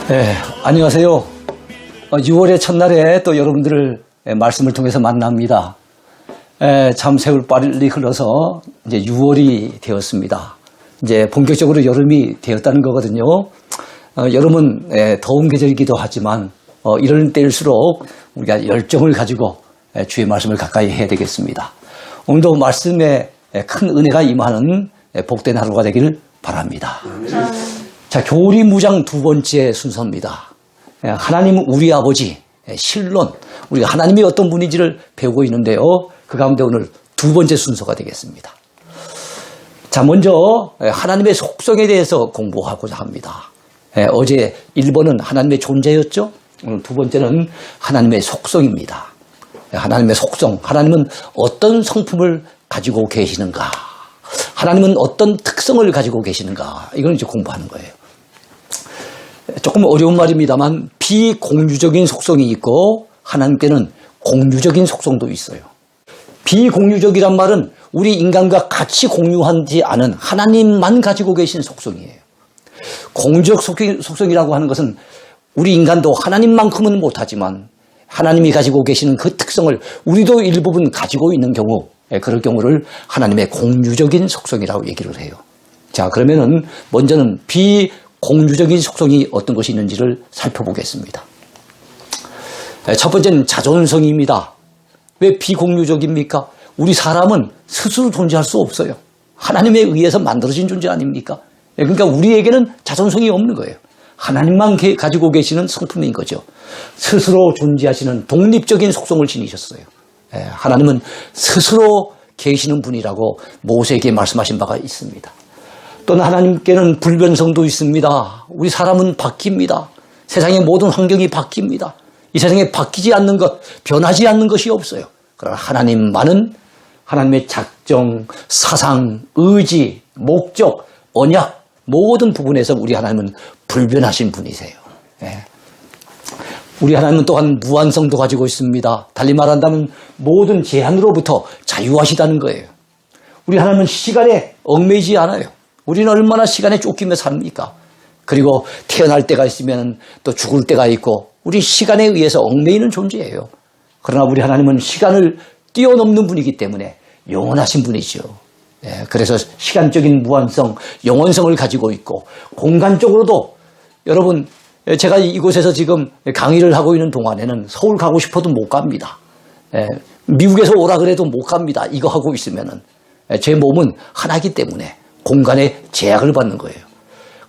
네, 안녕하세요. 6월의 첫날에 또 여러분들을 말씀을 통해서 만납니다. 참 세월 빨리 흘러서 이제 6월이 되었습니다. 이제 본격적으로 여름이 되었다는 거거든요. 여름은 더운 계절이기도 하지만 이럴 때일수록 우리가 열정을 가지고 주의 말씀을 가까이 해야 되겠습니다. 오늘도 말씀에 큰 은혜가 임하는 복된 하루가 되기를 바랍니다. 자, 교리무장 두 번째 순서입니다. 하나님은 우리 아버지, 실론, 우리가 하나님이 어떤 분인지를 배우고 있는데요. 그 가운데 오늘 두 번째 순서가 되겠습니다. 자, 먼저 하나님의 속성에 대해서 공부하고자 합니다. 어제 1번은 하나님의 존재였죠. 오늘 두 번째는 하나님의 속성입니다. 하나님의 속성, 하나님은 어떤 성품을 가지고 계시는가, 하나님은 어떤 특성을 가지고 계시는가, 이걸 이제 공부하는 거예요. 조금 어려운 말입니다만 비공유적인 속성이 있고 하나님께는 공유적인 속성도 있어요. 비공유적이란 말은 우리 인간과 같이 공유하지 않은 하나님만 가지고 계신 속성이에요. 공유적 속성이라고 하는 것은 우리 인간도 하나님만큼은 못하지만 하나님이 가지고 계시는 그 특성을 우리도 일부분 가지고 있는 경우, 그럴 경우를 하나님의 공유적인 속성이라고 얘기를 해요. 자, 그러면은 먼저는 비공유적인 속성이 어떤 것이 있는지를 살펴보겠습니다. 첫 번째는 자존성입니다. 왜 비공유적입니까? 우리 사람은 스스로 존재할 수 없어요. 하나님에 의해서 만들어진 존재 아닙니까? 그러니까 우리에게는 자존성이 없는 거예요. 하나님만 가지고 계시는 성품인 거죠. 스스로 존재하시는 독립적인 속성을 지니셨어요. 하나님은 스스로 계시는 분이라고 모세에게 말씀하신 바가 있습니다. 또는 하나님께는 불변성도 있습니다. 우리 사람은 바뀝니다. 세상의 모든 환경이 바뀝니다. 이 세상에 바뀌지 않는 것, 변하지 않는 것이 없어요. 그러나 하나님만은 하나님의 작정, 사상, 의지, 목적, 언약 모든 부분에서 우리 하나님은 불변하신 분이세요. 우리 하나님은 또한 무한성도 가지고 있습니다. 달리 말한다면 모든 제한으로부터 자유하시다는 거예요. 우리 하나님은 시간에 얽매이지 않아요. 우리는 얼마나 시간에 쫓기며 삽니까? 그리고 태어날 때가 있으면 또 죽을 때가 있고 우리 시간에 의해서 얽매이는 존재예요. 그러나 우리 하나님은 시간을 뛰어넘는 분이기 때문에 영원하신 분이죠. 그래서 시간적인 무한성, 영원성을 가지고 있고 공간적으로도 여러분, 제가 이곳에서 지금 강의를 하고 있는 동안에는 서울 가고 싶어도 못 갑니다. 미국에서 오라 그래도 못 갑니다. 이거 하고 있으면은 제 몸은 하나이기 때문에 공간에 제약을 받는 거예요.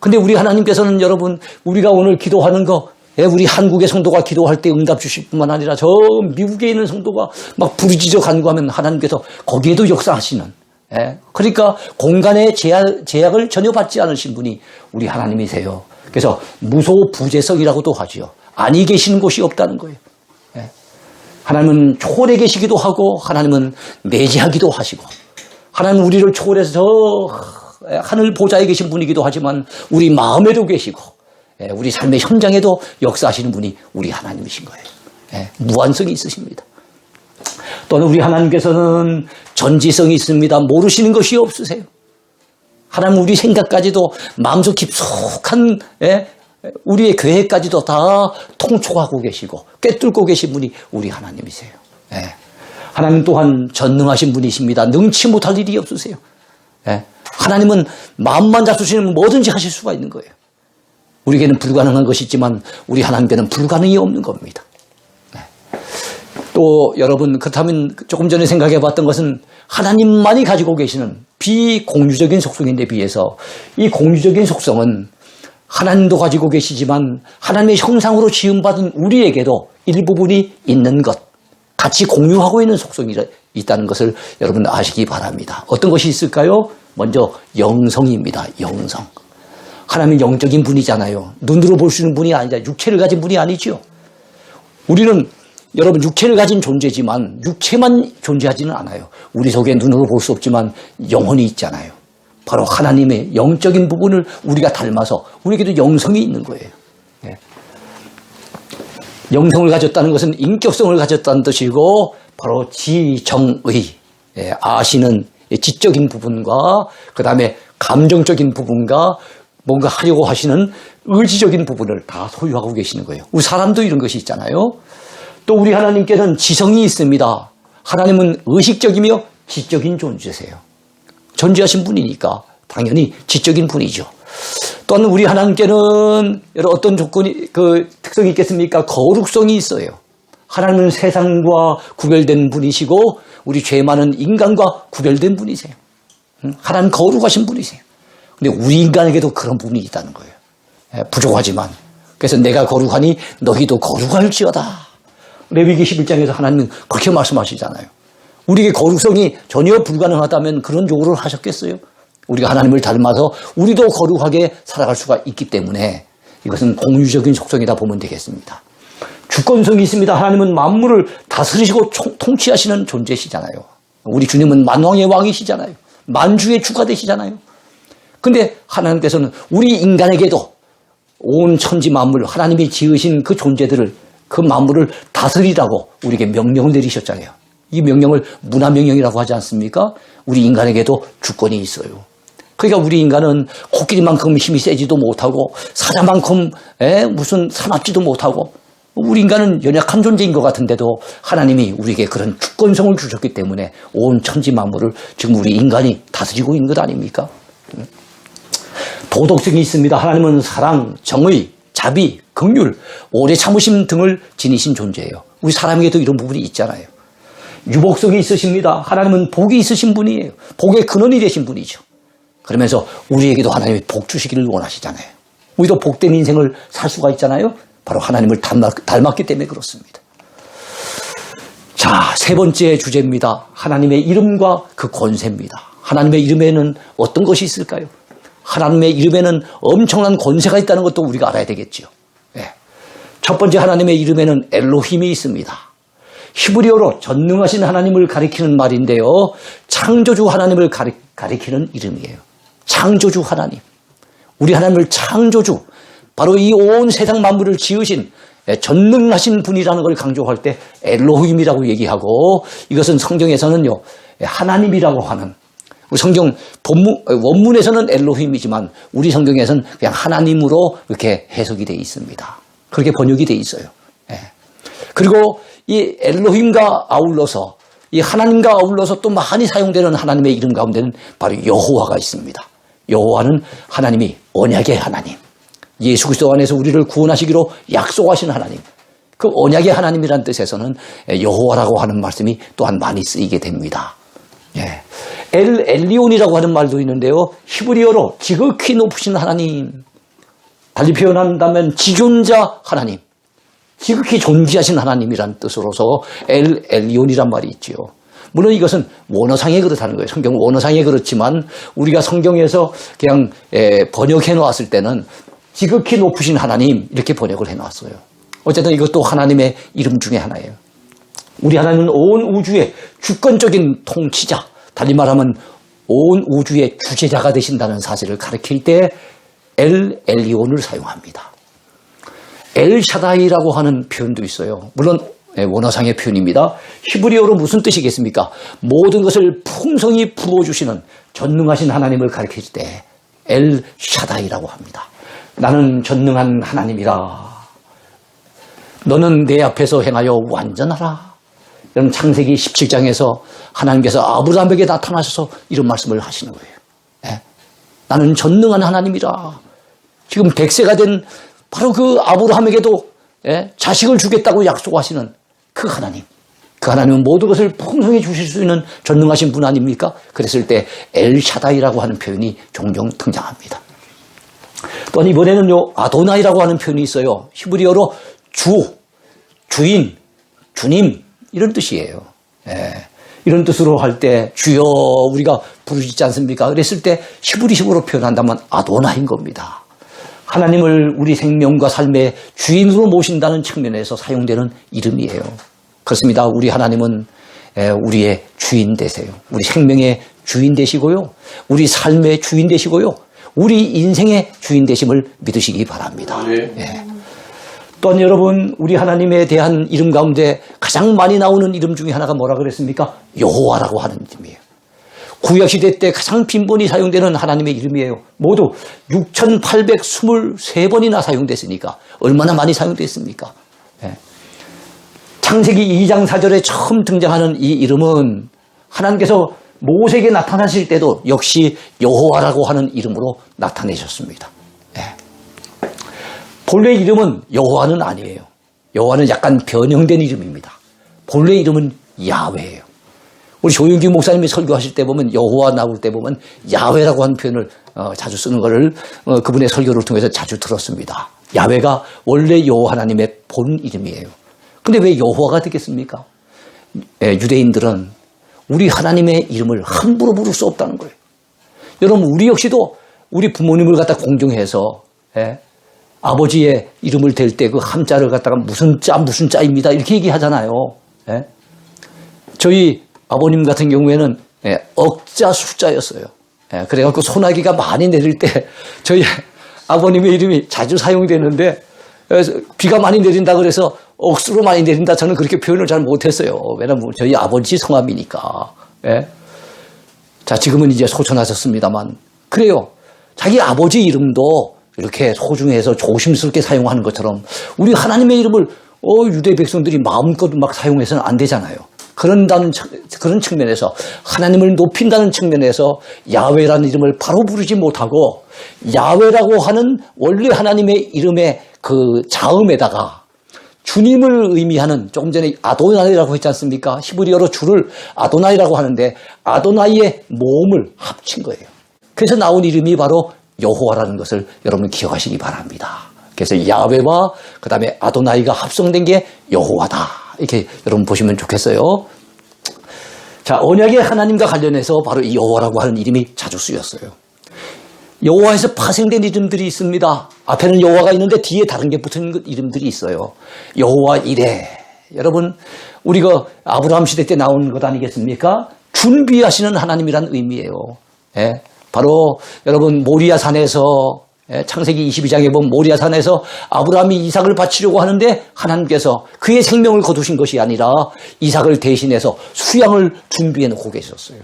근데 우리 하나님께서는 여러분, 우리가 오늘 기도하는 거, 우리 한국의 성도가 기도할 때 응답 주실 뿐만 아니라 저 미국에 있는 성도가 막 부르짖어 간구하면 하나님께서 거기에도 역사하시는, 그러니까 공간의 제약을 전혀 받지 않으신 분이 우리 하나님이세요. 그래서 무소부재성이라고도 하죠. 아니 계시는 곳이 없다는 거예요. 하나님은 초월해 계시기도 하고 하나님은 내재하기도 하시고 하나님은 우리를 초월해서 저 하늘 보좌에 계신 분이기도 하지만 우리 마음에도 계시고 우리 삶의 현장에도 역사하시는 분이 우리 하나님이신 거예요. 무한성이 있으십니다. 또는 우리 하나님께서는 전지성이 있습니다. 모르시는 것이 없으세요. 하나님 우리 생각까지도 마음속 깊숙한 우리의 계획까지도 다 통촉하고 계시고 꿰뚫고 계신 분이 우리 하나님이세요. 하나님 또한 전능하신 분이십니다. 능치 못할 일이 없으세요. 하나님은 마음만 잡수시면 뭐든지 하실 수가 있는 거예요. 우리에게는 불가능한 것이 있지만 우리 하나님께는 불가능이 없는 겁니다. 또 여러분, 그렇다면 조금 전에 생각해 봤던 것은 하나님만이 가지고 계시는 비공유적인 속성인데 비해서 이 공유적인 속성은 하나님도 가지고 계시지만 하나님의 형상으로 지음받은 우리에게도 일부분이 있는 것, 같이 공유하고 있는 속성이 있다는 것을 여러분 아시기 바랍니다. 어떤 것이 있을까요? 먼저 영성입니다. 영성. 하나님은 영적인 분이잖아요. 눈으로 볼 수 있는 분이 아니라 육체를 가진 분이 아니죠. 우리는 여러분 육체를 가진 존재지만 육체만 존재하지는 않아요. 우리 속에 눈으로 볼 수 없지만 영혼이 있잖아요. 바로 하나님의 영적인 부분을 우리가 닮아서 우리에게도 영성이 있는 거예요. 영성을 가졌다는 것은 인격성을 가졌다는 뜻이고 바로 지정의, 아시는, 지적인 부분과 그 다음에 감정적인 부분과 뭔가 하려고 하시는 의지적인 부분을 다 소유하고 계시는 거예요. 우리 사람도 이런 것이 있잖아요. 또 우리 하나님께는 지성이 있습니다. 하나님은 의식적이며 지적인 존재세요. 존재하신 분이니까 당연히 지적인 분이죠. 또한 우리 하나님께는 여러 어떤 조건이 특성이 있겠습니까? 거룩성이 있어요. 하나님은 세상과 구별된 분이시고 우리 죄 많은 인간과 구별된 분이세요. 하나님 거룩하신 분이세요. 근데 우리 인간에게도 그런 부분이 있다는 거예요. 부족하지만. 그래서 내가 거룩하니 너희도 거룩할지어다. 레위기 11장에서 하나님은 그렇게 말씀하시잖아요. 우리에게 거룩성이 전혀 불가능하다면 그런 요구를 하셨겠어요? 우리가 하나님을 닮아서 우리도 거룩하게 살아갈 수가 있기 때문에 이것은 공유적인 속성이다 보면 되겠습니다. 주권성이 있습니다. 하나님은 만물을 다스리시고 통치하시는 존재시잖아요. 우리 주님은 만왕의 왕이시잖아요. 만주의 주가 되시잖아요. 근데 하나님께서는 우리 인간에게도 온 천지 만물, 하나님이 지으신 그 존재들을, 그 만물을 다스리라고 우리에게 명령을 내리셨잖아요. 이 명령을 문화명령이라고 하지 않습니까? 우리 인간에게도 주권이 있어요. 그러니까 우리 인간은 코끼리만큼 힘이 세지도 못하고 사자만큼 무슨 사납지도 못하고 우리 인간은 연약한 존재인 것 같은데도 하나님이 우리에게 그런 주권성을 주셨기 때문에 온 천지 만물을 지금 우리 인간이 다스리고 있는 것 아닙니까? 도덕성이 있습니다. 하나님은 사랑, 정의, 자비, 긍휼, 오래 참으심 등을 지니신 존재예요. 우리 사람에게도 이런 부분이 있잖아요. 유복성이 있으십니다. 하나님은 복이 있으신 분이에요. 복의 근원이 되신 분이죠. 그러면서 우리에게도 하나님이 복 주시기를 원하시잖아요. 우리도 복된 인생을 살 수가 있잖아요. 바로 하나님을 닮았기 때문에 그렇습니다. 자, 세 번째 주제입니다. 하나님의 이름과 그 권세입니다. 하나님의 이름에는 어떤 것이 있을까요? 하나님의 이름에는 엄청난 권세가 있다는 것도 우리가 알아야 되겠죠. 네. 첫 번째 하나님의 이름에는 엘로힘이 있습니다. 히브리어로 전능하신 하나님을 가리키는 말인데요. 창조주 하나님을 가리키는 이름이에요. 창조주 하나님. 우리 하나님을 창조주, 바로 이 온 세상 만물을 지으신 전능하신 분이라는 걸 강조할 때 엘로힘이라고 얘기하고, 이것은 성경에서는요, 하나님이라고 하는, 우리 성경 원문에서는 엘로힘이지만 우리 성경에서는 그냥 하나님으로 이렇게 해석이 되어 있습니다. 그렇게 번역이 되어 있어요. 그리고 이 엘로힘과 아울러서, 이 하나님과 아울러서 또 많이 사용되는 하나님의 이름 가운데는 바로 여호와가 있습니다. 여호와는 하나님이 언약의 하나님, 예수 그리스도 안에서 우리를 구원하시기로 약속하신 하나님, 그 언약의 하나님이라는 뜻에서는 여호와라고 하는 말씀이 또한 많이 쓰이게 됩니다. 엘 엘리온이라고 하는 말도 있는데요. 히브리어로 지극히 높으신 하나님, 달리 표현한다면 지존자 하나님, 지극히 존귀하신 하나님이라는 뜻으로서 엘 엘리온이란 말이 있지요. 물론 이것은 원어상에 그렇다는 거예요. 성경 원어상에 그렇지만 우리가 성경에서 그냥 번역해 놓았을 때는 지극히 높으신 하나님 이렇게 번역을 해 놨어요. 어쨌든 이것도 하나님의 이름 중에 하나예요. 우리 하나님은 온 우주의 주권적인 통치자, 달리 말하면 온 우주의 주제자가 되신다는 사실을 가리킬 때 엘 엘리온을 사용합니다. 엘샤다이라고 하는 표현도 있어요. 물론 원어상의 표현입니다. 히브리어로 무슨 뜻이겠습니까? 모든 것을 풍성히 부어주시는 전능하신 하나님을 가리킬 때 엘샤다이라고 합니다. 나는 전능한 하나님이라. 너는 내 앞에서 행하여 완전하라. 이런 창세기 17장에서 하나님께서 아브라함에게 나타나셔서 이런 말씀을 하시는 거예요. 나는 전능한 하나님이라. 지금 100세가 된 바로 그 아브라함에게도 자식을 주겠다고 약속하시는 그 하나님. 그 하나님은 모든 것을 풍성히 주실 수 있는 전능하신 분 아닙니까? 그랬을 때 엘샤다이라고 하는 표현이 종종 등장합니다. 또한 이번에는요, 아도나이라고 하는 표현이 있어요. 히브리어로 주, 주인, 주님 이런 뜻이에요. 이런 뜻으로 할 때 주여 우리가 부르짖지 않습니까? 그랬을 때 히브리식으로 표현한다면 아도나인 겁니다. 하나님을 우리 생명과 삶의 주인으로 모신다는 측면에서 사용되는 이름이에요. 그렇습니다. 우리 하나님은 우리의 주인 되세요. 우리 생명의 주인 되시고요. 우리 삶의 주인 되시고요. 우리 인생의 주인 되심을 믿으시기 바랍니다. 네. 또한 여러분, 우리 하나님에 대한 이름 가운데 가장 많이 나오는 이름 중에 하나가 뭐라 그랬습니까? 여호와라고 하는 이름이에요. 구약시대 때 가장 빈번히 사용되는 하나님의 이름이에요. 모두 6,823번이나 사용됐으니까 얼마나 많이 사용됐습니까? 예. 창세기 2장 4절에 처음 등장하는 이 이름은 하나님께서 모세에게 나타나실 때도 역시 여호와라고 하는 이름으로 나타내셨습니다. 예. 본래 이름은 여호와는 아니에요. 여호와는 약간 변형된 이름입니다. 본래 이름은 야훼예요. 우리 조윤기 목사님이 설교하실 때 보면 여호와 나올 때 보면 야훼라고 하는 표현을 자주 쓰는 것을 그분의 설교를 통해서 자주 들었습니다. 야훼가 원래 여호와 하나님의 본 이름이에요. 근데 왜 여호와가 되겠습니까? 유대인들은 우리 하나님의 이름을 함부로 부를 수 없다는 거예요. 여러분 우리 역시도 우리 부모님을 갖다 공경해서 아버지의 이름을 댈 때 그 함자를 갖다가 무슨 자입니다 이렇게 얘기하잖아요. 저희 아버님 같은 경우에는 억자 숫자였어요. 그래갖고 소나기가 많이 내릴 때 저희 아버님의 이름이 자주 사용되는데 비가 많이 내린다 그래서 억수로 많이 내린다 저는 그렇게 표현을 잘 못했어요. 왜냐면 저희 아버지 성함이니까. 자 지금은 이제 소천하셨습니다만 그래요. 자기 아버지 이름도 이렇게 소중해서 조심스럽게 사용하는 것처럼 우리 하나님의 이름을 유대 백성들이 마음껏 막 사용해서는 안 되잖아요. 그런 측면에서 하나님을 높인다는 측면에서 야훼라는 이름을 바로 부르지 못하고 야훼라고 하는 원래 하나님의 이름의 그 자음에다가 주님을 의미하는 조금 전에 아도나이라고 했지 않습니까? 히브리어로 주를 아도나이라고 하는데 아도나이의 모음을 합친 거예요. 그래서 나온 이름이 바로 여호와라는 것을 여러분 기억하시기 바랍니다. 그래서 야훼와 그 다음에 아도나이가 합성된 게 여호와다. 이렇게 여러분 보시면 좋겠어요. 자, 언약의 하나님과 관련해서 바로 이 여호와라고 하는 이름이 자주 쓰였어요. 여호와에서 파생된 이름들이 있습니다. 앞에는 여호와가 있는데 뒤에 다른 게 붙은 이름들이 있어요. 여호와 이레. 여러분, 우리가 아브라함 시대 때 나온 것 아니겠습니까? 준비하시는 하나님이란 의미예요. 바로 여러분 모리아산에서 창세기 22장에 보면 모리아산에서 아브라함이 이삭을 바치려고 하는데 하나님께서 그의 생명을 거두신 것이 아니라 이삭을 대신해서 수양을 준비해 놓고 계셨어요.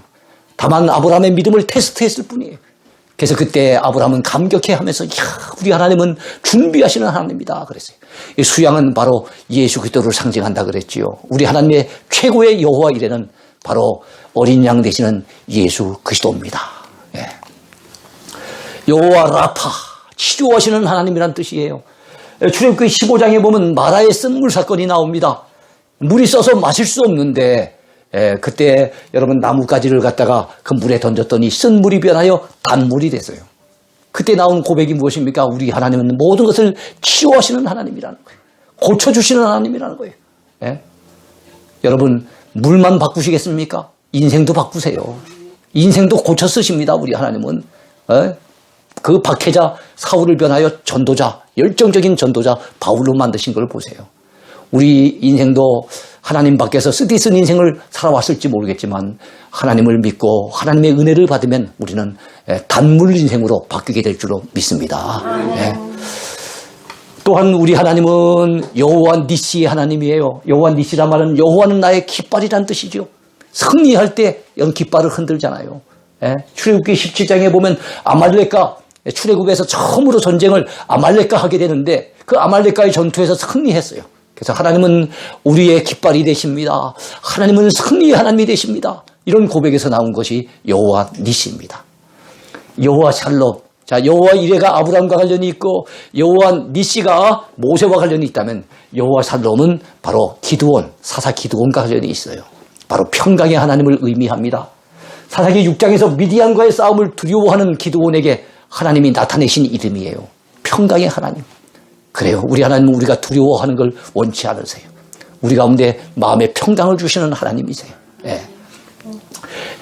다만 아브라함의 믿음을 테스트했을 뿐이에요. 그래서 그때 아브라함은 감격해하면서 이야, 우리 하나님은 준비하시는 하나님이다 그랬어요. 이 수양은 바로 예수 그리스도를 상징한다 그랬지요. 우리 하나님의 최고의 여호와 이레는 바로 어린 양 되시는 예수 그리스도입니다. 여호와 라파 치료하시는 하나님이란 뜻이에요. 출애굽기 15장에 보면 마라의 쓴물 사건이 나옵니다. 물이 써서 마실 수 없는데 그때 여러분 나뭇가지를 갖다가 그 물에 던졌더니 쓴 물이 변하여 단물이 됐어요. 그때 나온 고백이 무엇입니까? 우리 하나님은 모든 것을 치유하시는 하나님이라는 거예요. 고쳐주시는 하나님이라는 거예요. 여러분 물만 바꾸시겠습니까? 인생도 바꾸세요. 인생도 고쳐 쓰십니다. 우리 하나님은. 그 박해자 사울을 변하여 전도자, 열정적인 전도자 바울로 만드신 걸 보세요. 우리 인생도 하나님 밖에서 쓰디쓴 인생을 살아왔을지 모르겠지만 하나님을 믿고 하나님의 은혜를 받으면 우리는 단물 인생으로 바뀌게 될 줄로 믿습니다. 또한 우리 하나님은 여호와 니시의 하나님이에요. 여호와 니시란 말은 여호와는 나의 깃발이란 뜻이죠. 승리할 때 연 깃발을 흔들잖아요. 출애굽기 17장에 보면 아말렉과 출애굽에서 처음으로 전쟁을 아말렉과 하게 되는데 그 아말렉과의 전투에서 승리했어요. 그래서 하나님은 우리의 깃발이 되십니다. 하나님은 승리의 하나님이 되십니다. 이런 고백에서 나온 것이 여호와 니시입니다. 여호와 샬롬. 자, 여호와 이레가 아브라함과 관련이 있고 여호와 니시가 모세와 관련이 있다면 여호와 샬롬은 바로 기드온, 사사 기드온과 관련이 있어요. 바로 평강의 하나님을 의미합니다. 사사기 6장에서 미디안과의 싸움을 두려워하는 기드온에게 하나님이 나타내신 이름이에요. 평강의 하나님. 그래요. 우리 하나님은 우리가 두려워하는 걸 원치 않으세요. 우리 가운데 마음의 평강을 주시는 하나님이세요.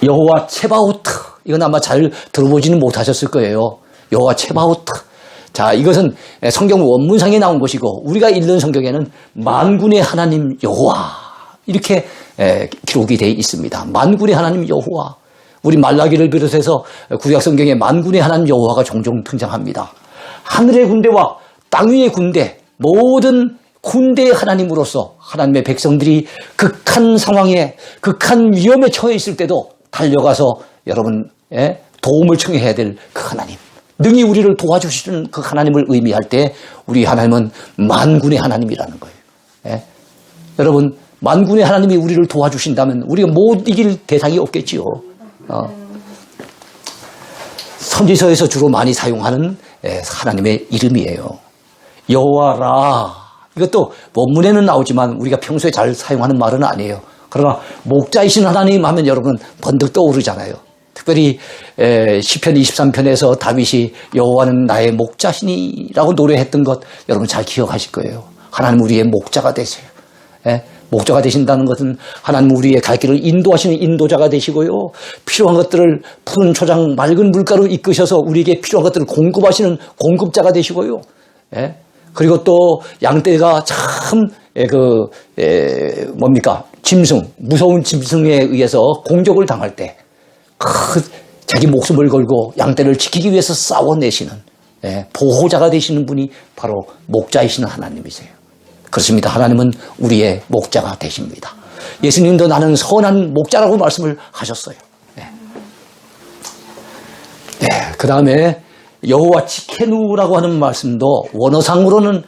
여호와 체바오트. 이건 아마 잘 들어보지는 못하셨을 거예요. 여호와 체바오트. 자, 이것은 성경 원문상에 나온 것이고 우리가 읽는 성경에는 만군의 하나님 여호와 이렇게 기록이 되어 있습니다. 만군의 하나님 여호와. 우리 말라기를 비롯해서 구약 성경에 만군의 하나님 여호와가 종종 등장합니다. 하늘의 군대와 땅 위의 군대, 모든 군대의 하나님으로서 하나님의 백성들이 극한 상황에 극한 위험에 처해 있을 때도 달려가서 여러분의 도움을 청해야 될 그 하나님, 능히 우리를 도와주시는 그 하나님을 의미할 때 우리 하나님은 만군의 하나님이라는 거예요. 예? 여러분, 만군의 하나님이 우리를 도와주신다면 우리가 못 이길 대상이 없겠지요. 선지서에서 주로 많이 사용하는 하나님의 이름이에요. 여호와라. 이것도 원문에는 나오지만 우리가 평소에 잘 사용하는 말은 아니에요. 그러나 목자이신 하나님 하면 여러분 번뜩 떠오르잖아요. 특별히 시편 23편에서 다윗이 여호와는 나의 목자시니라고 노래했던 것 여러분 잘 기억하실 거예요. 하나님 우리의 목자가 되세요. 목자가 되신다는 것은 하나님 우리의 갈 길을 인도하시는 인도자가 되시고요. 필요한 것들을 푸른 초장 맑은 물가로 이끄셔서 우리에게 필요한 것들을 공급하시는 공급자가 되시고요. 그리고 또 양떼가 참 짐승, 무서운 짐승에 의해서 공격을 당할 때 자기 목숨을 걸고 양떼를 지키기 위해서 싸워내시는 보호자가 되시는 분이 바로 목자이시는 하나님이세요. 그렇습니다. 하나님은 우리의 목자가 되십니다. 예수님도 나는 선한 목자라고 말씀을 하셨어요. 그 다음에 여호와 치케누라고 하는 말씀도 원어상으로는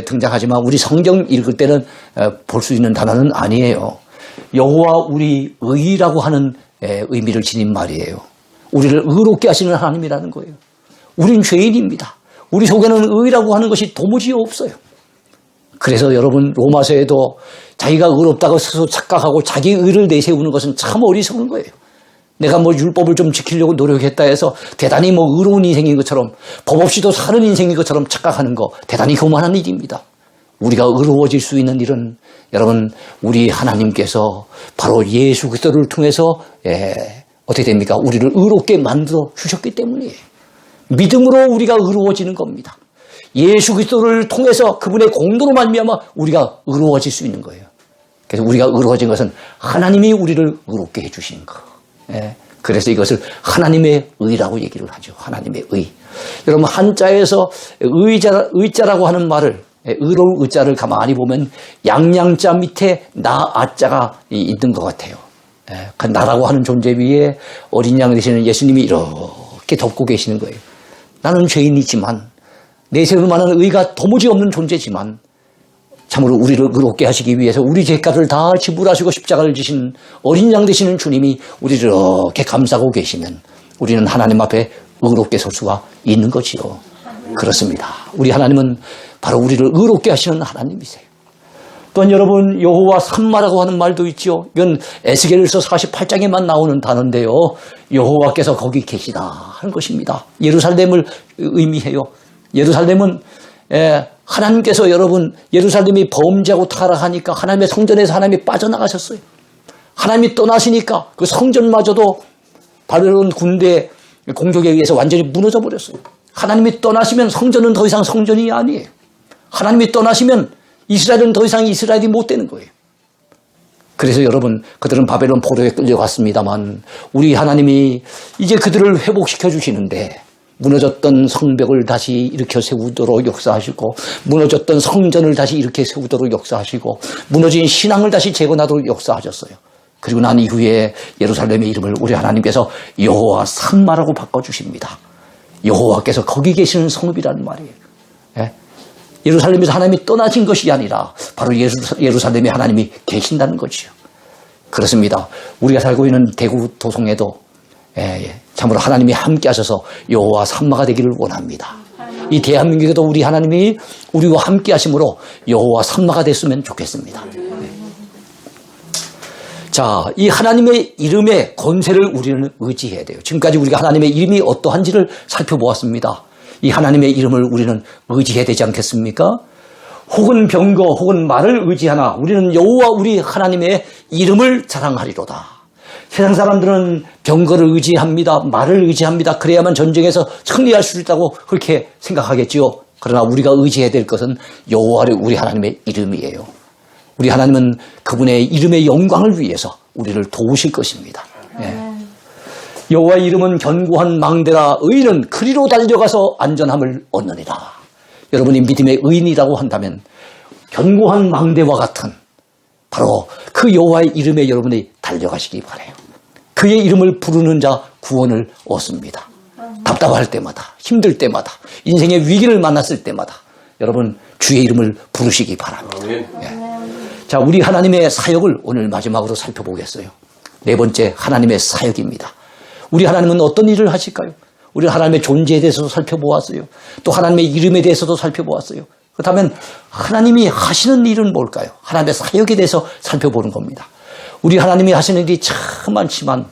등장하지만 우리 성경 읽을 때는 볼 수 있는 단어는 아니에요. 여호와 우리 의라고 하는 의미를 지닌 말이에요. 우리를 의롭게 하시는 하나님이라는 거예요. 우린 죄인입니다. 우리 속에는 의라고 하는 것이 도무지 없어요. 그래서 여러분 로마서에도 자기가 의롭다고 스스로 착각하고 자기 의를 내세우는 것은 참 어리석은 거예요. 내가 율법을 좀 지키려고 노력했다 해서 대단히 의로운 인생인 것처럼 법 없이도 사는 인생인 것처럼 착각하는 거 대단히 교만한 일입니다. 우리가 의로워질 수 있는 일은 여러분 우리 하나님께서 바로 예수 그리스도를 통해서 어떻게 됩니까? 우리를 의롭게 만들어 주셨기 때문이에요. 믿음으로 우리가 의로워지는 겁니다. 예수 그리스도를 통해서 그분의 공로로 말미암아 우리가 의로워질 수 있는 거예요. 그래서 우리가 의로워진 것은 하나님이 우리를 의롭게 해주신 거. 그래서 이것을 하나님의 의라고 얘기를 하죠. 하나님의 의. 여러분 한자에서 의자라고 하는 말을 의로울 의자를 가만히 보면 양양자 밑에 나아자가 있는 것 같아요. 그 나라고 하는 존재 위에 어린 양 되시는 예수님이 이렇게 덮고 계시는 거예요. 나는 죄인이지만 내세울 만한 의가 도무지 없는 존재지만 참으로 우리를 의롭게 하시기 위해서 우리 죄값을 다 지불하시고 십자가를 지신 어린 양 되시는 주님이 우리를 이렇게 감싸고 계시면 우리는 하나님 앞에 의롭게 설 수가 있는 거지요. 그렇습니다. 우리 하나님은 바로 우리를 의롭게 하시는 하나님이세요. 또한 여러분 여호와 삼마라고 하는 말도 있죠. 이건 에스겔서 48장에만 나오는 단어인데요. 여호와께서 거기 계시다 하는 것입니다. 예루살렘을 의미해요. 예루살렘은 하나님께서 여러분 예루살렘이 범죄하고 타락하니까 하나님의 성전에서 하나님이 빠져나가셨어요. 하나님이 떠나시니까 그 성전마저도 바벨론 군대 공격에 의해서 완전히 무너져 버렸어요. 하나님이 떠나시면 성전은 더 이상 성전이 아니에요. 하나님이 떠나시면 이스라엘은 더 이상 이스라엘이 못 되는 거예요. 그래서 여러분 그들은 바벨론 포로에 끌려갔습니다만 우리 하나님이 이제 그들을 회복시켜 주시는데 무너졌던 성벽을 다시 일으켜 세우도록 역사하시고 무너졌던 성전을 다시 일으켜 세우도록 역사하시고 무너진 신앙을 다시 재건하도록 역사하셨어요. 그리고 난 이후에 예루살렘의 이름을 우리 하나님께서 여호와 삼마라고 바꿔주십니다. 여호와께서 거기 계시는 성읍이라는 말이에요. 예루살렘에서 하나님이 떠나신 것이 아니라 바로 예루살렘에 하나님이 계신다는 거지요. 그렇습니다. 우리가 살고 있는 대구 도성에도 참으로 하나님이 함께 하셔서 여호와 삼마가 되기를 원합니다. 이 대한민국에도 우리 하나님이 우리와 함께 하심으로 여호와 삼마가 됐으면 좋겠습니다. 자, 이 하나님의 이름의 권세를 우리는 의지해야 돼요. 지금까지 우리가 하나님의 이름이 어떠한지를 살펴보았습니다. 이 하나님의 이름을 우리는 의지해야 되지 않겠습니까? 혹은 병거 혹은 말을 의지하나 우리는 여호와 우리 하나님의 이름을 자랑하리로다. 세상 사람들은 병거를 의지합니다. 말을 의지합니다. 그래야만 전쟁에서 승리할 수 있다고 그렇게 생각하겠지요. 그러나 우리가 의지해야 될 것은 여호와의 우리 하나님의 이름이에요. 우리 하나님은 그분의 이름의 영광을 위해서 우리를 도우실 것입니다. 여호와의 이름은 견고한 망대라 의인은 그리로 달려가서 안전함을 얻느니라. 여러분이 믿음의 의인이라고 한다면 견고한 망대와 같은 바로 그 여호와의 이름에 여러분이 달려가시기 바라요. 그의 이름을 부르는 자 구원을 얻습니다. 답답할 때마다, 힘들 때마다, 인생의 위기를 만났을 때마다 여러분 주의 이름을 부르시기 바랍니다. 예. 자, 우리 하나님의 사역을 오늘 마지막으로 살펴보겠어요. 네 번째, 하나님의 사역입니다. 우리 하나님은 어떤 일을 하실까요? 우리 하나님의 존재에 대해서도 살펴보았어요. 또 하나님의 이름에 대해서도 살펴보았어요. 그렇다면 하나님이 하시는 일은 뭘까요? 하나님의 사역에 대해서 살펴보는 겁니다. 우리 하나님이 하시는 일이 참 많지만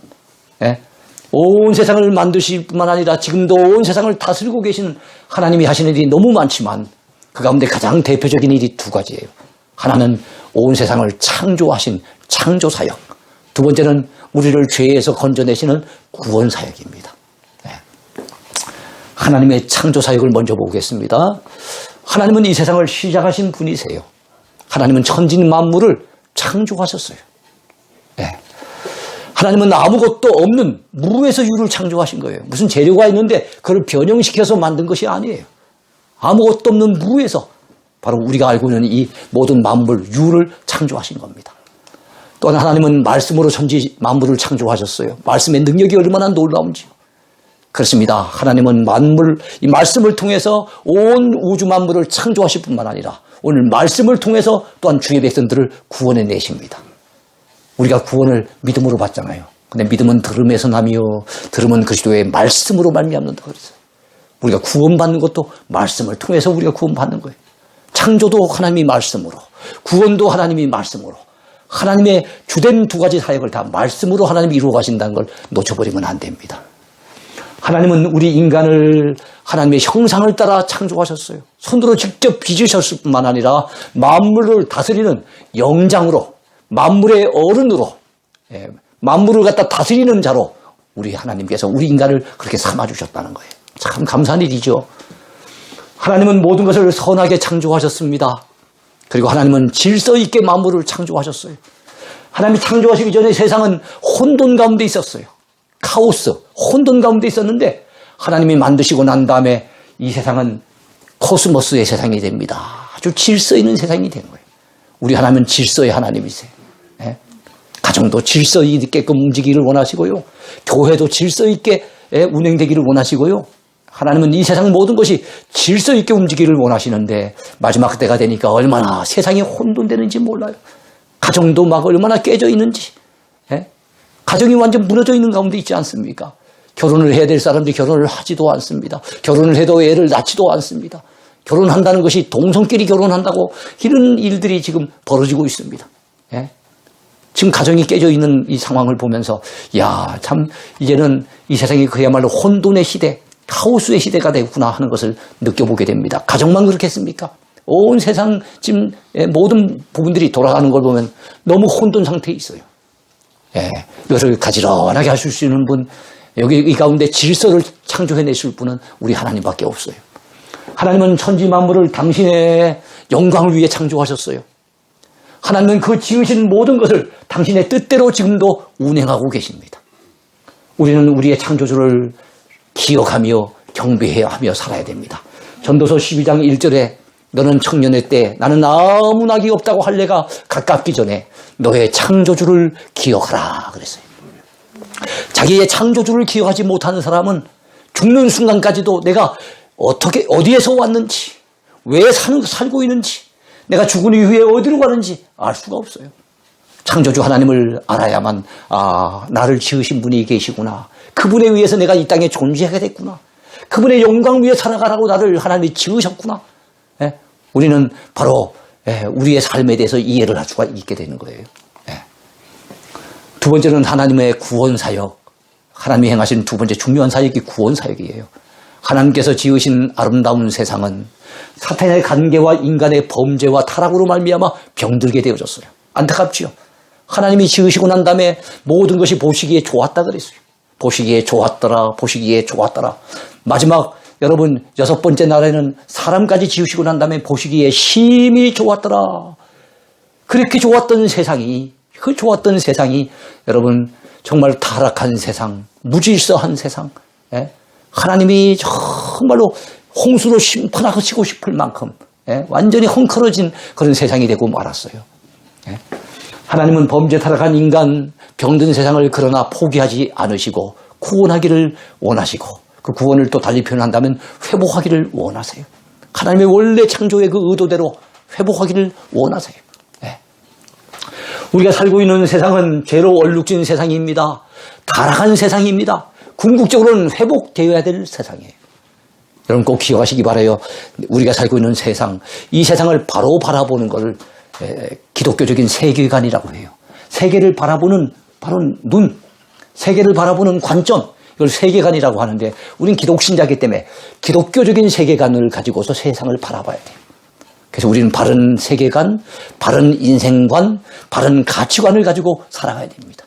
온 세상을 만드실 뿐만 아니라 지금도 온 세상을 다스리고 계신 하나님이 하시는 일이 너무 많지만 그 가운데 가장 대표적인 일이 두 가지예요. 하나는 온 세상을 창조하신 창조사역, 두 번째는 우리를 죄에서 건져내시는 구원사역입니다. 하나님의 창조사역을 먼저 보겠습니다. 하나님은 이 세상을 시작하신 분이세요. 하나님은 천진 만물을 창조하셨어요. 하나님은 아무것도 없는 무에서 유를 창조하신 거예요. 무슨 재료가 있는데 그걸 변형시켜서 만든 것이 아니에요. 아무것도 없는 무에서 바로 우리가 알고 있는 이 모든 만물, 유를 창조하신 겁니다. 또한 하나님은 말씀으로 천지 만물을 창조하셨어요. 말씀의 능력이 얼마나 놀라운지요. 그렇습니다. 하나님은 만물, 이 말씀을 통해서 온 우주 만물을 창조하실 뿐만 아니라 오늘 말씀을 통해서 또한 주의 백성들을 구원해 내십니다. 우리가 구원을 믿음으로 받잖아요. 근데 믿음은 들음에서 나며 들음은 그리스도의 말씀으로 말미암는다 그랬어요. 우리가 구원받는 것도 말씀을 통해서 우리가 구원받는 거예요. 창조도 하나님이 말씀으로, 구원도 하나님이 말씀으로, 하나님의 주된 두 가지 사역을 다 말씀으로 하나님이 이루어 가신다는 걸 놓쳐버리면 안 됩니다. 하나님은 우리 인간을 하나님의 형상을 따라 창조하셨어요. 손으로 직접 빚으셨을 뿐만 아니라 만물을 다스리는 영장으로, 만물의 어른으로, 만물을 갖다 다스리는 자로 우리 하나님께서 우리 인간을 그렇게 삼아주셨다는 거예요. 참 감사한 일이죠. 하나님은 모든 것을 선하게 창조하셨습니다. 그리고 하나님은 질서 있게 만물을 창조하셨어요. 하나님이 창조하시기 전에 세상은 혼돈 가운데 있었어요. 카오스, 혼돈 가운데 있었는데 하나님이 만드시고 난 다음에 이 세상은 코스모스의 세상이 됩니다. 아주 질서 있는 세상이 된 거예요. 우리 하나님은 질서의 하나님이세요. 가정도 질서 있게끔 움직이기를 원하시고요. 교회도 질서 있게 운행되기를 원하시고요. 하나님은 이 세상 모든 것이 질서 있게 움직이기를 원하시는데 마지막 때가 되니까 얼마나 세상이 혼돈되는지 몰라요. 가정도 막 얼마나 깨져 있는지. 가정이 완전 무너져 있는 가운데 있지 않습니까? 결혼을 해야 될 사람들이 결혼을 하지도 않습니다. 결혼을 해도 애를 낳지도 않습니다. 결혼한다는 것이 동성끼리 결혼한다고 이런 일들이 지금 벌어지고 있습니다. 지금 가정이 깨져 있는 이 상황을 보면서 야, 참 이제는 이 세상이 그야말로 혼돈의 시대, 카오스의 시대가 되구나 하는 것을 느껴보게 됩니다. 가정만 그렇겠습니까? 온 세상 지금 모든 부분들이 돌아가는 걸 보면 너무 혼돈 상태에 있어요. 이것을 가지런하게 하실 수 있는 분, 여기 이 가운데 질서를 창조해내실 분은 우리 하나님밖에 없어요. 하나님은 천지 만물을 당신의 영광을 위해 창조하셨어요. 하나님은 그 지으신 모든 것을 당신의 뜻대로 지금도 운행하고 계십니다. 우리는 우리의 창조주를 기억하며 경배하며 살아야 됩니다. 전도서 12장 1절에 너는 청년의 때 나는 아무 낙이 없다고 할 내가 가깝기 전에 너의 창조주를 기억하라 그랬어요. 자기의 창조주를 기억하지 못하는 사람은 죽는 순간까지도 내가 어떻게 어디에서 왔는지, 왜 살고 있는지, 내가 죽은 이후에 어디로 가는지 알 수가 없어요. 창조주 하나님을 알아야만 나를 지으신 분이 계시구나. 그분에 의해서 내가 이 땅에 존재하게 됐구나. 그분의 영광 위에 살아가라고 나를 하나님이 지으셨구나. 우리는 바로 우리의 삶에 대해서 이해를 할 수가 있게 되는 거예요. 두 번째는 하나님의 구원사역. 하나님이 행하신 두 번째 중요한 사역이 구원사역이에요. 하나님께서 지으신 아름다운 세상은 사탄의 관계와 인간의 범죄와 타락으로 말미암아 병들게 되어졌어요. 안타깝지요. 하나님이 지으시고 난 다음에 모든 것이 보시기에 좋았다 그랬어요. 보시기에 좋았더라, 보시기에 좋았더라. 마지막 여러분 6번째 날에는 사람까지 지으시고 난 다음에 보시기에 심히 좋았더라. 그렇게 좋았던 세상이, 그 좋았던 세상이 여러분 정말 타락한 세상, 무질서한 세상, 하나님이 정말로 홍수로 심판하시고 싶을 만큼 완전히 헝클어진 그런 세상이 되고 말았어요. 하나님은 범죄 타락한 인간, 병든 세상을 그러나 포기하지 않으시고 구원하기를 원하시고 그 구원을 또 달리 표현한다면 회복하기를 원하세요. 하나님의 원래 창조의 그 의도대로 회복하기를 원하세요. 네. 우리가 살고 있는 세상은 죄로 얼룩진 세상입니다. 타락한 세상입니다. 궁극적으로는 회복되어야 될 세상이에요. 여러분 꼭 기억하시기 바라요. 우리가 살고 있는 세상, 이 세상을 바로 바라보는 것을 기독교적인 세계관이라고 해요. 세계를 바라보는 바로 눈, 세계를 바라보는 관점, 이걸 세계관이라고 하는데 우린 기독신자이기 때문에 기독교적인 세계관을 가지고서 세상을 바라봐야 돼요. 그래서 우리는 바른 세계관, 바른 인생관, 바른 가치관을 가지고 살아가야 됩니다.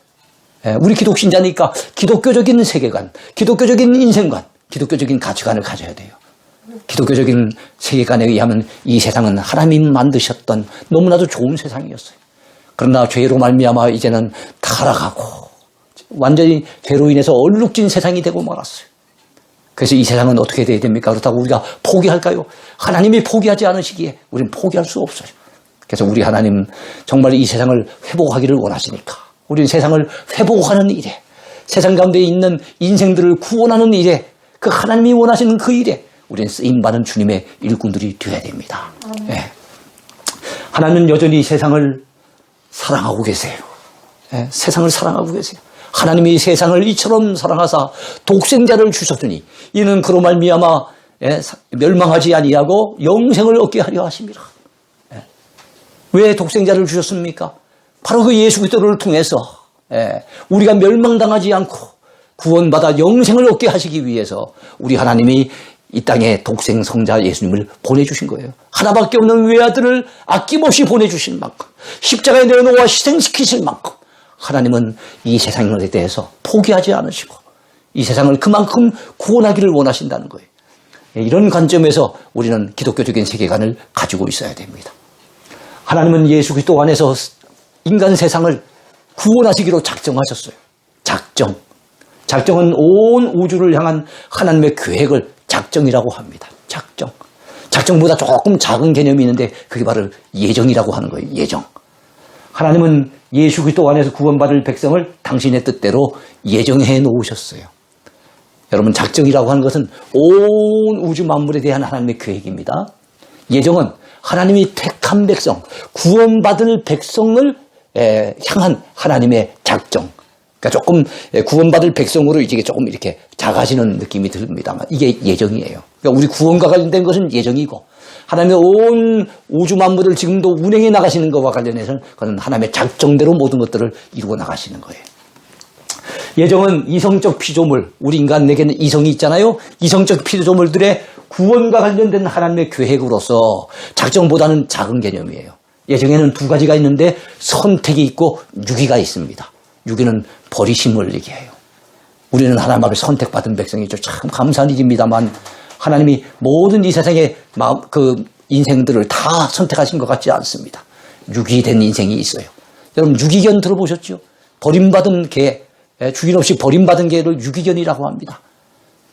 우리 기독신자니까 기독교적인 세계관, 기독교적인 인생관, 기독교적인 가치관을 가져야 돼요. 기독교적인 세계관에 의하면 이 세상은 하나님 만드셨던 너무나도 좋은 세상이었어요. 그러나 죄로 말미암아 이제는 타락하고 완전히 죄로 인해서 얼룩진 세상이 되고 말았어요. 그래서 이 세상은 어떻게 돼야 됩니까? 그렇다고 우리가 포기할까요? 하나님이 포기하지 않으시기에 우리는 포기할 수 없어요. 그래서 우리 하나님 정말 이 세상을 회복하기를 원하시니까 우리는 세상을 회복하는 일에, 세상 가운데 있는 인생들을 구원하는 일에, 그 하나님이 원하시는 그 일에 우리는 쓰임받은 주님의 일꾼들이 되어야 됩니다. 네. 하나님은 여전히 세상을 사랑하고 계세요. 네. 세상을 사랑하고 계세요. 하나님이 세상을 이처럼 사랑하사 독생자를 주셨으니 이는 그로 말미암아 멸망하지 아니하고 영생을 얻게 하려 하심이라. 왜 독생자를 주셨습니까? 바로 그 예수 그리스도를 통해서 우리가 멸망당하지 않고 구원받아 영생을 얻게 하시기 위해서 우리 하나님이 이 땅에 독생 성자 예수님을 보내주신 거예요. 하나밖에 없는 외아들을 아낌없이 보내주신 만큼, 십자가에 내어놓아 희생시키실 만큼 하나님은 이 세상에 대해서 포기하지 않으시고 이 세상을 그만큼 구원하기를 원하신다는 거예요. 이런 관점에서 우리는 기독교적인 세계관을 가지고 있어야 됩니다. 하나님은 예수 그리스도 안에서 인간 세상을 구원하시기로 작정하셨어요. 작정은 온 우주를 향한 하나님의 계획을 작정이라고 합니다. 작정보다 조금 작은 개념이 있는데 그게 바로 예정이라고 하는 거예요. 예정. 하나님은 예수 그리스도 안에서 구원받을 백성을 당신의 뜻대로 예정해 놓으셨어요. 여러분, 작정이라고 하는 것은 온 우주 만물에 대한 하나님의 계획입니다. 예정은 하나님이 택한 백성, 구원받을 백성을 향한 하나님의 작정. 그러니까 조금 구원받을 백성으로 이게 조금 이렇게 작아지는 느낌이 듭니다만 이게 예정이에요. 그러니까 우리 구원과 관련된 것은 예정이고 하나님의 온 우주 만물을 지금도 운행해 나가시는 것과 관련해서는 그건 하나님의 작정대로 모든 것들을 이루어 나가시는 거예요. 예정은 이성적 피조물, 우리 인간에게는 이성이 있잖아요. 이성적 피조물들의 구원과 관련된 하나님의 계획으로서 작정보다는 작은 개념이에요. 예정에는 두 가지가 있는데 선택이 있고 유기가 있습니다. 유기는 버리심을 얘기해요. 우리는 하나님 앞에 선택받은 백성이죠. 참 감사한 일입니다만 하나님이 모든 이 세상의 그 인생들을 다 선택하신 것 같지 않습니다. 유기된 인생이 있어요. 여러분 유기견 들어보셨죠? 버림받은 개, 주인 없이 버림받은 개를 유기견이라고 합니다.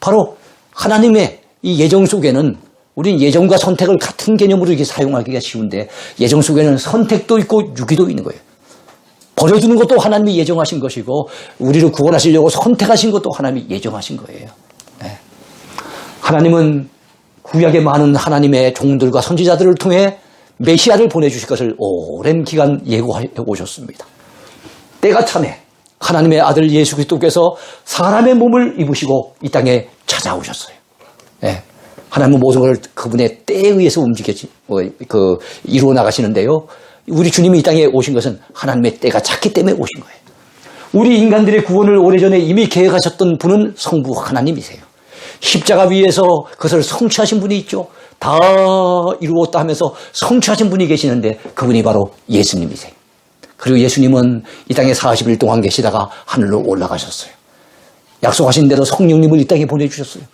바로 하나님의 이 예정 속에는 우리는 예정과 선택을 같은 개념으로 이렇게 사용하기가 쉬운데 예정 속에는 선택도 있고 유기도 있는 거예요. 버려두는 것도 하나님이 예정하신 것이고 우리를 구원하시려고 선택하신 것도 하나님이 예정하신 거예요. 네. 하나님은 구약의 많은 하나님의 종들과 선지자들을 통해 메시아를 보내주실 것을 오랜 기간 예고해 오셨습니다. 때가 참에 하나님의 아들 예수 그리스도께서 사람의 몸을 입으시고 이 땅에 찾아오셨어요. 네. 하나님은 모든 걸 그분의 때에 의해서 이루어 나가시는데요. 우리 주님이 이 땅에 오신 것은 하나님의 때가 찼기 때문에 오신 거예요. 우리 인간들의 구원을 오래전에 이미 계획하셨던 분은 성부 하나님이세요. 십자가 위에서 그것을 성취하신 분이 있죠. 다 이루었다 하면서 성취하신 분이 계시는데 그분이 바로 예수님이세요. 그리고 예수님은 이 땅에 40일 동안 계시다가 하늘로 올라가셨어요. 약속하신 대로 성령님을 이 땅에 보내주셨어요.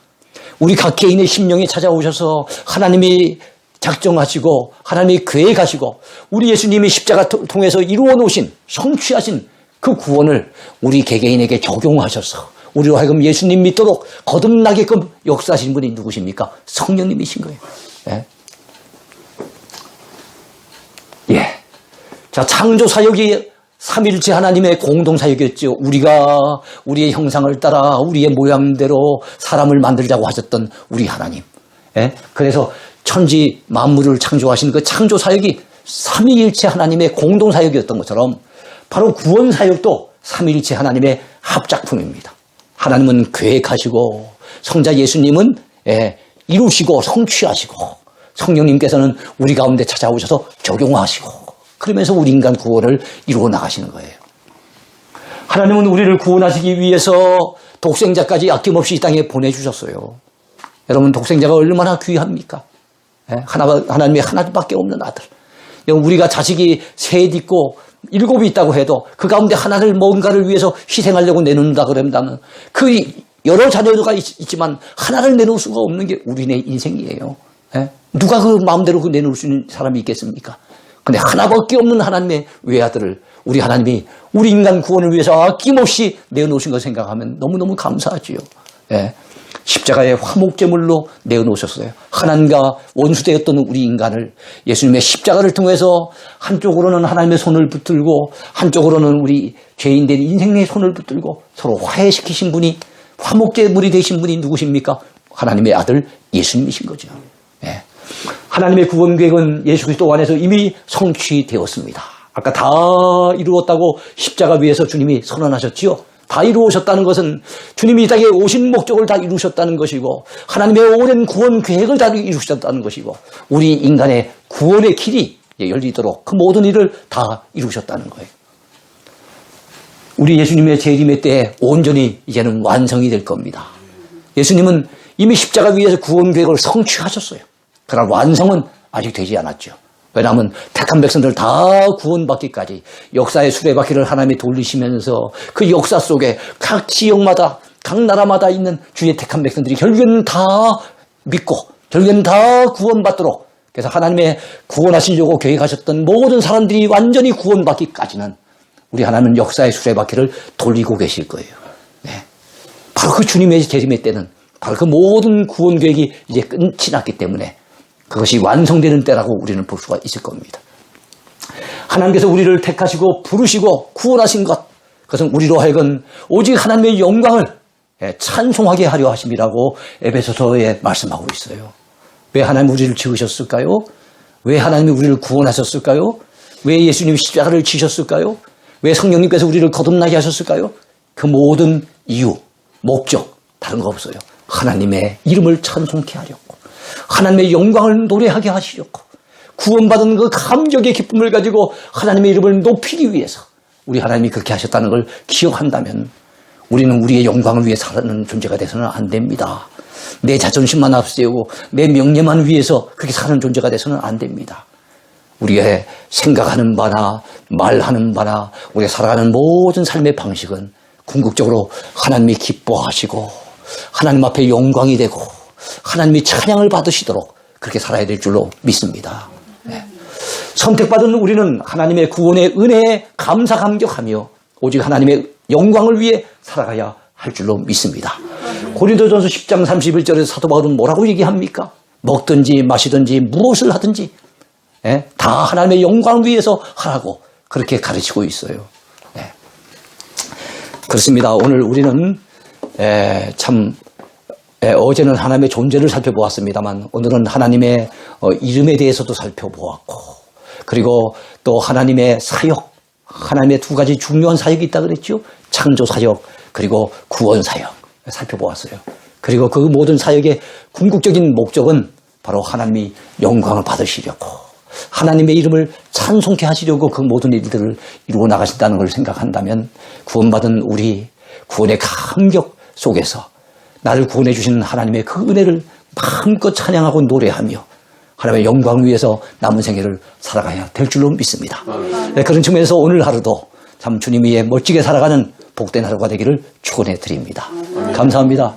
우리 각 개인의 심령에 찾아오셔서 하나님이 작정하시고 하나님이 계획하시고 우리 예수님이 십자가 통해서 이루어 놓으신 성취하신 그 구원을 우리 개개인에게 적용하셔서 우리로 하여금 예수님 믿도록 거듭나게끔 역사하신 분이 누구십니까? 성령님이신 거예요. 예. 예. 자, 창조 사역이 삼일체 하나님의 공동사역이었죠. 우리가 우리의 형상을 따라 우리의 모양대로 사람을 만들자고 하셨던 우리 하나님. 예? 그래서 천지 만물을 창조하신 그 창조사역이 삼위일체 하나님의 공동사역이었던 것처럼 바로 구원사역도 삼위일체 하나님의 합작품입니다. 하나님은 계획하시고 성자 예수님은 이루시고 성취하시고 성령님께서는 우리 가운데 찾아오셔서 적용하시고 그러면서 우리 인간 구원을 이루어 나가시는 거예요. 하나님은 우리를 구원하시기 위해서 독생자까지 아낌없이 이 땅에 보내주셨어요. 여러분 독생자가 얼마나 귀합니까? 하나님의 하나밖에 없는 아들. 우리가 자식이 셋 있고 7이 있다고 해도 그 가운데 하나를 뭔가를 위해서 희생하려고 내놓는다 그런다면 그 여러 자녀가 있지만 하나를 내놓을 수가 없는 게 우리네 인생이에요. 누가 그 마음대로 그 내놓을 수 있는 사람이 있겠습니까? 근데 하나밖에 없는 하나님의 외아들을 우리 하나님이 우리 인간 구원을 위해서 아낌없이 내어놓으신 걸 생각하면 너무너무 감사하지요. 십자가의 화목제물로 내어놓으셨어요. 하나님과 원수되었던 우리 인간을 예수님의 십자가를 통해서 한쪽으로는 하나님의 손을 붙들고 한쪽으로는 우리 죄인된 인생의 손을 붙들고 서로 화해시키신 분이 화목제물이 되신 분이 누구십니까? 하나님의 아들 예수님이신 거죠. 하나님의 구원 계획은 예수 그리스도 안에서 이미 성취되었습니다. 아까 다 이루었다고 십자가 위에서 주님이 선언하셨지요. 다 이루어졌다는 것은 주님이 이 땅에 오신 목적을 다 이루셨다는 것이고 하나님의 오랜 구원 계획을 다 이루셨다는 것이고 우리 인간의 구원의 길이 열리도록 그 모든 일을 다 이루셨다는 거예요. 우리 예수님의 재림의 때에 온전히 이제는 완성이 될 겁니다. 예수님은 이미 십자가 위에서 구원 계획을 성취하셨어요. 그러나 완성은 아직 되지 않았죠. 왜냐하면 택한 백성들 다 구원받기까지 역사의 수레바퀴를 하나님이 돌리시면서 그 역사 속에 각 지역마다 각 나라마다 있는 주의 택한 백성들이 결국에는 다 믿고 결국에는 다 구원받도록 그래서 하나님의 구원하시려고 계획하셨던 모든 사람들이 완전히 구원받기까지는 우리 하나님은 역사의 수레바퀴를 돌리고 계실 거예요. 바로 그 주님의 재림의 때는 바로 그 모든 구원 계획이 이제 끝이 났기 때문에 그것이 완성되는 때라고 우리는 볼 수가 있을 겁니다. 하나님께서 우리를 택하시고 부르시고 구원하신 것 그것은 우리로 하여금 오직 하나님의 영광을 찬송하게 하려 하심이라고 에베소서에 말씀하고 있어요. 왜 하나님 우리를 지으셨을까요? 왜 하나님이 우리를 구원하셨을까요? 왜 예수님이 십자가를 지셨을까요? 왜 성령님께서 우리를 거듭나게 하셨을까요? 그 모든 이유, 목적 다른 거 없어요. 하나님의 이름을 찬송케 하려고 하나님의 영광을 노래하게 하시려고 구원받은 그 감격의 기쁨을 가지고 하나님의 이름을 높이기 위해서 우리 하나님이 그렇게 하셨다는 걸 기억한다면 우리는 우리의 영광을 위해 사는 존재가 돼서는 안 됩니다. 내 자존심만 앞세우고 내 명예만 위해서 그렇게 사는 존재가 돼서는 안 됩니다. 우리의 생각하는 바나 말하는 바나 우리가 살아가는 모든 삶의 방식은 궁극적으로 하나님이 기뻐하시고 하나님 앞에 영광이 되고 하나님이 찬양을 받으시도록 그렇게 살아야 될 줄로 믿습니다. 선택받은 우리는 하나님의 구원의 은혜에 감사 감격하며 오직 하나님의 영광을 위해 살아가야 할 줄로 믿습니다. 고린도전서 10장 31절에서 사도 바울은 뭐라고 얘기합니까? 먹든지 마시든지 무엇을 하든지 다 하나님의 영광을 위해서 하라고 그렇게 가르치고 있어요. 그렇습니다. 오늘 우리는 어제는 하나님의 존재를 살펴보았습니다만 오늘은 하나님의 이름에 대해서도 살펴보았고 그리고 또 하나님의 사역, 하나님의 두 가지 중요한 사역이 있다고 그랬죠. 창조 사역 그리고 구원 사역 살펴보았어요. 그리고 그 모든 사역의 궁극적인 목적은 바로 하나님이 영광을 받으시려고 하나님의 이름을 찬송케 하시려고 그 모든 일들을 이루어 나가신다는 걸 생각한다면 구원받은 우리 구원의 감격 속에서 나를 구원해 주시는 하나님의 그 은혜를 마음껏 찬양하고 노래하며 하나님의 영광을 위해서 남은 생애를 살아가야 될 줄로 믿습니다. 그런 측면에서 오늘 하루도 참 주님 위에 멋지게 살아가는 복된 하루가 되기를 축원해 드립니다. 감사합니다.